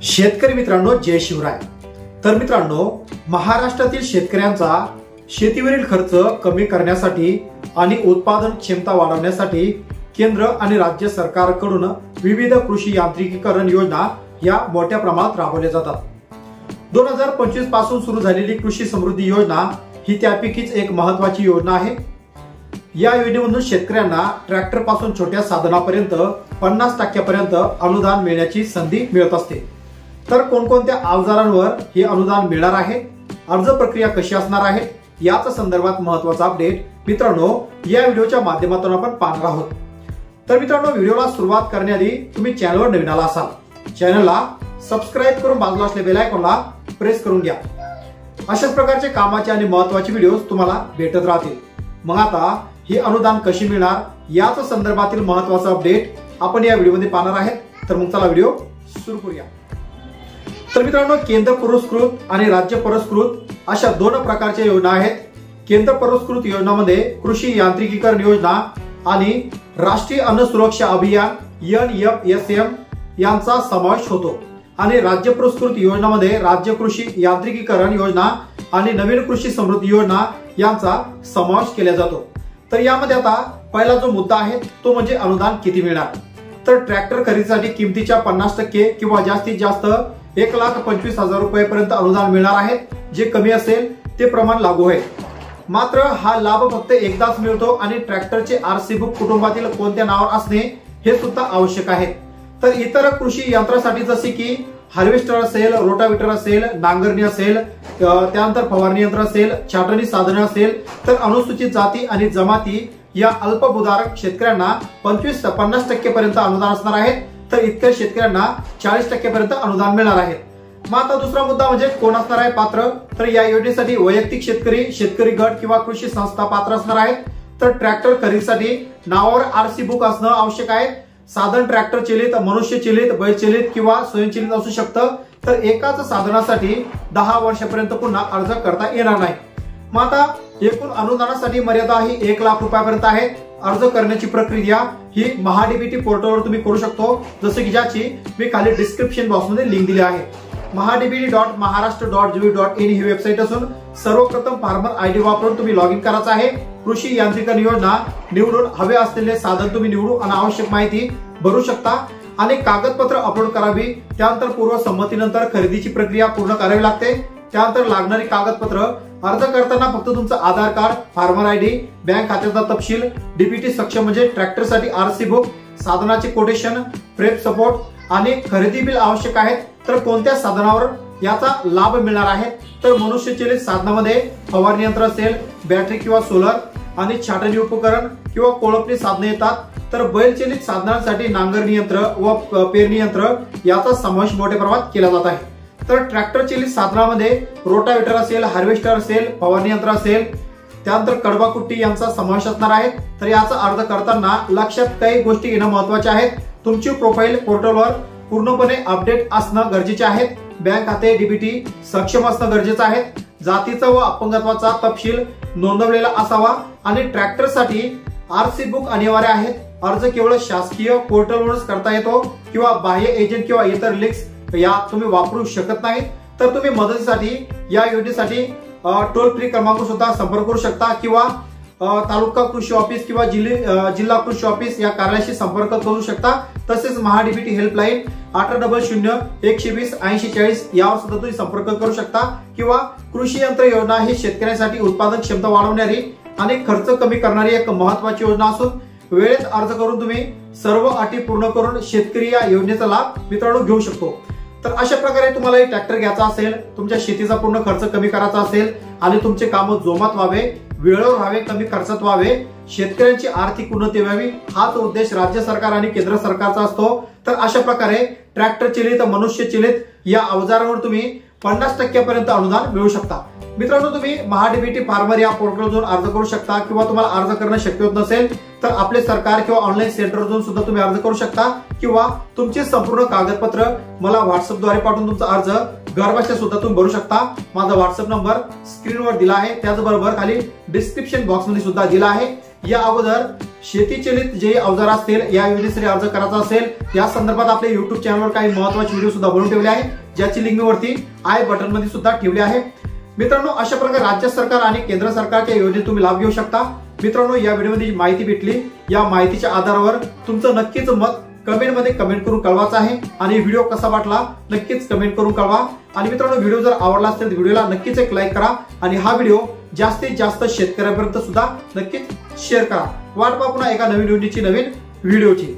शेतकरी मित्रांनो, जय शिवराय। तर मित्रांनो, महाराष्ट्रातील शेतकऱ्यांचा शेतीवरील खर्च कमी करण्यासाठी आणि उत्पादन क्षमता वाढवण्यासाठी केंद्र आणि राज्य सरकारकडून विविध कृषी यांत्रिकीकरण योजना या मोठ्या प्रमाणात राबवल्या जातात। 2025 पासून सुरू झालेली कृषी समृद्धी योजना ही त्यापैकीच एक महत्त्वाची योजना आहे। या योजनेमधून शेतकऱ्यांना ट्रॅक्टर पासून छोट्या साधनापर्यंत 50% पर्यंत अनुदान मिळण्याची संधी मिळत असते। तर कोणकोणत्या अवजारांवर हे अनुदान मिळणार आहे, अर्ज प्रक्रिया कशी असणार आहे, याच संदर्भात महत्त्वाचा अपडेट मित्रांनो या व्हिडिओच्या माध्यमातून आपण पाहणार आहोत। तर मित्रांनो, व्हिडिओला सुरुवात करण्याआधी तुम्ही चॅनलवर नवीन आला असाल, चॅनलला सबस्क्राइब करून बाजूला असलेल्या बेल आयकॉनला प्रेस करून घ्या। अशाच प्रकारचे कामाचे आणि महत्त्वाचे व्हिडिओज तुम्हाला भेटत राहतील। मग आता हे अनुदान कशी मिळणार याच संदर्भातील महत्त्वाचा अपडेट आपण या व्हिडिओमध्ये पाहणार आहेत। तर मग चला व्हिडिओ सुरू करूया। तर मित्रांनो, केंद्र पुरस्कृत आणि राज्य पुरस्कृत अशा दोन प्रकारच्या योजना आहेत। केंद्र पुरस्कृत योजनांमध्ये कृषी यांत्रिकीकरण योजना आणि राष्ट्रीय अन्न सुरक्षा अभियान NFSM यांचा समावेश होतो आणि राज्य पुरस्कृत योजनांमध्ये राज्य कृषी यांत्रिकीकरण योजना आणि नवीन कृषी समृद्धी योजना यांचा समावेश केला जातो। तर यामध्ये आता पहिला जो मुद्दा आहे तो म्हणजे अनुदान किती मिळणार। तर ट्रॅक्टर खरेदीसाठी किमतीच्या 50% किंवा जास्तीत जास्त 1,25,000 रुपयांपर्यंत अनुदान मिळणार आहे। जे कमी असेल ते प्रमाण लागू आहे। मात्र हा लाभ फक्त एकदाच मिळतो आणि ट्रॅक्टरचे RC बुक कुटुंबातील कोणत्या नावावर असणे हे सुद्धा आवश्यक आहे। तर इतर कृषी यंत्रासाठी जसे की हार्वेस्टर असेल, रोटावेटर असेल, नांगरणी असेल, त्यानंतर फवारणी यंत्र असेल, छाटणी साधने असेल, तर अनुसूचित जाती आणि जमाती या अल्पभूधारक शेतकऱ्यांना 50% पर्यंत अनुदान असणार आहे। तर इतक्या शेतकऱ्यांना 40% पर्यंत अनुदान मिळणार आहे। मग आता दुसरा मुद्दा म्हणजे कोण असणार आहे पात्र। तर या योजनेसाठी वैयक्तिक शेतकरी, शेतकरी गट किंवा कृषी संस्था पात्र असणार आहेत। तर ट्रॅक्टर खरेदीसाठी नावावर RC बुक असणं आवश्यक आहे। साधन ट्रॅक्टर चलित, मनुष्य चलित, बैल चलित किंवा स्वयंचलित असू शकतं। तर एकाच साधनासाठी 10 वर्षापर्यंत पुन्हा अर्ज करता येणार नाही। मग आता एकूण अनुदानासाठी मर्यादा ही 1,00,000 रुपयापर्यंत आहे। अर्ज करण्याची प्रक्रिया ही महाडीबीटी पोर्टलवर तुम्ही करू शकतो, जसे की ज्याची मी खाली डिस्क्रिप्शन बॉक्समध्ये लिंक दिली आहे। mahadbt.maharashtra.gov.in ही वेबसाईट असून सर्वप्रथम फार्मर ID वापरून तुम्ही लॉग इन करायचं आहे। कृषी यांत्रिकीकरण योजना निवडून हवे असलेले साधन तुम्ही निवडू आणि आवश्यक माहिती भरू शकता आणि कागदपत्र अपलोड करावी। त्यानंतर पूर्व संमतीनंतर खरेदीची प्रक्रिया पूर्ण करावी लागते। त्यानंतर लागणारी कागदपत्र अर्ज करताना फक्त तुमचं आधार कार्ड, फार्मर ID, बँक खात्याचा तपशील, DBT सक्षम म्हणजे ट्रॅक्टरसाठी RC बुक, साधनाचे कोटेशन, प्रेप सपोर्ट आणि खरेदी बिल आवश्यक आहेत। तर कोणत्या साधनावर याचा लाभ मिळणार आहे। तर मनुष्यचलित साधनामध्ये फवारणी यंत्र असेल, बॅटरी किंवा सोलर आणि छाटणी उपकरण किंवा कोळपणी साधने येतात। तर बैलचलित साधनांसाठी नांगरणी यंत्र व पेरणी यंत्र याचा समावेश मोठ्या प्रमाणात केला जात आहे। तर ट्रॅक्टर चलित साधनामध्ये रोटावेटर असेल, हार्वेस्टर असेल, फवारणी यंत्र असेल, त्यानंतर कडबा कुट्टी यांचा समावेश असणार आहे। तर याचा अर्ज करताना लक्षात काही गोष्टी घेणं महत्त्वाचे आहेत। तुमची प्रोफाईल पोर्टलवर पूर्णपणे अपडेट असणं गरजेचे आहे। बँक खाते, DBT सक्षम असणं गरजेचं आहे। जातीचा व अपंगत्वाचा तपशील नोंदवलेला असावा आणि ट्रॅक्टरसाठी RC बुक अनिवार्य आहे। अर्ज केवळ शासकीय पोर्टलवरच करता येतो किंवा बाह्य एजंट किंवा इतर लिंक्स या तुम्ही वापरू शकत नाही। तर तुम्ही मदतीसाठी या योजनेसाठी टोल फ्री क्रमांक सुद्धा संपर्क करू शकता किंवा तालुका कृषी ऑफिस किंवा जिल्हा कृषी ऑफिस या कार्यालयाशी संपर्क करू शकता। तसेच महाडीबीटी हेल्पलाईन 800-120-8040 यावर सुद्धा तुम्ही संपर्क करू शकता। किंवा कृषी यंत्र योजना ही शेतकऱ्यांसाठी उत्पादन क्षमता वाढवणारी आणि खर्च कमी करणारी एक महत्त्वाची योजना असून वेळेत अर्ज करून तुम्ही सर्व अटी पूर्ण करून शेतकरी या योजनेचा लाभ मित्रांनो घेऊ शकतो। तर अशा प्रकारे तुम्हाला ट्रॅक्टर घ्यायचा असेल, तुमच्या शेतीचा पूर्ण खर्च कमी करायचा असेल आणि तुमचे काम जोमात व्हावे, वेळेवर व्हावे, कमी खर्चात व्हावे, शेतकऱ्यांची आर्थिक उन्नती व्हावी, हाच उद्देश राज्य सरकार आणि केंद्र सरकारचा असतो। तर अशा प्रकारे ट्रॅक्टर चलित, मनुष्य चलित या अवजारांवर तुम्ही 50% पर्यंत अनुदान मिळू शकता। मित्रांनो, तुम्ही महाडीबीटी फार्मर या पोर्टलवर जाऊन अर्ज करू शकता किंवा तुम्हाला अर्ज करणं शक्य होत नसेल तर आपले सरकार किंवा ऑनलाईन सेंटरवर जाऊन सुद्धा तुम्ही अर्ज करू शकता किंवा तुमचे संपूर्ण कागदपत्र मला व्हॉट्सअपद्वारे पाठवून तुमचा अर्ज घरबसल्या सुद्धा तुम्ही भरू शकता। माझा व्हॉट्सअप नंबर स्क्रीनवर दिला आहे, त्याचबरोबर खाली डिस्क्रिप्शन बॉक्समध्ये सुद्धा दिला आहे। या अगोदर शेती चलित जे अवजार असतील या योजनेसाठी अर्ज करायचा असेल या संदर्भात आपल्या युट्यूब चॅनलवर काही महत्त्वाचे व्हिडिओ सुद्धा बनवून ठेवले आहे, ज्याची लिंक मी वरती आय बटन मध्ये सुद्धा ठेवली आहे। मित्रांनो, अशा प्रकारे राज्य सरकार आणि केंद्र सरकारच्या योजनेत तुम्ही लाभ घेऊ शकता। मित्रांनो, या व्हिडिओमध्ये जी माहिती भेटली या माहितीच्या आधारावर तुमचं नक्कीच मत कमेंट मध्ये कमेंट करून कळवायचं आहे आणि व्हिडिओ कसा वाटला नक्कीच कमेंट करून कळवा। आणि मित्रांनो, व्हिडिओ जर आवडला असेल तर व्हिडिओला नक्कीच एक लाईक करा आणि हा व्हिडिओ जास्तीत जास्त शेतकऱ्यांपर्यंत सुद्धा नक्कीच शेअर करा। वाट पाहू पुन्हा एका नवीन योजनेची नवीन व्हिडिओची।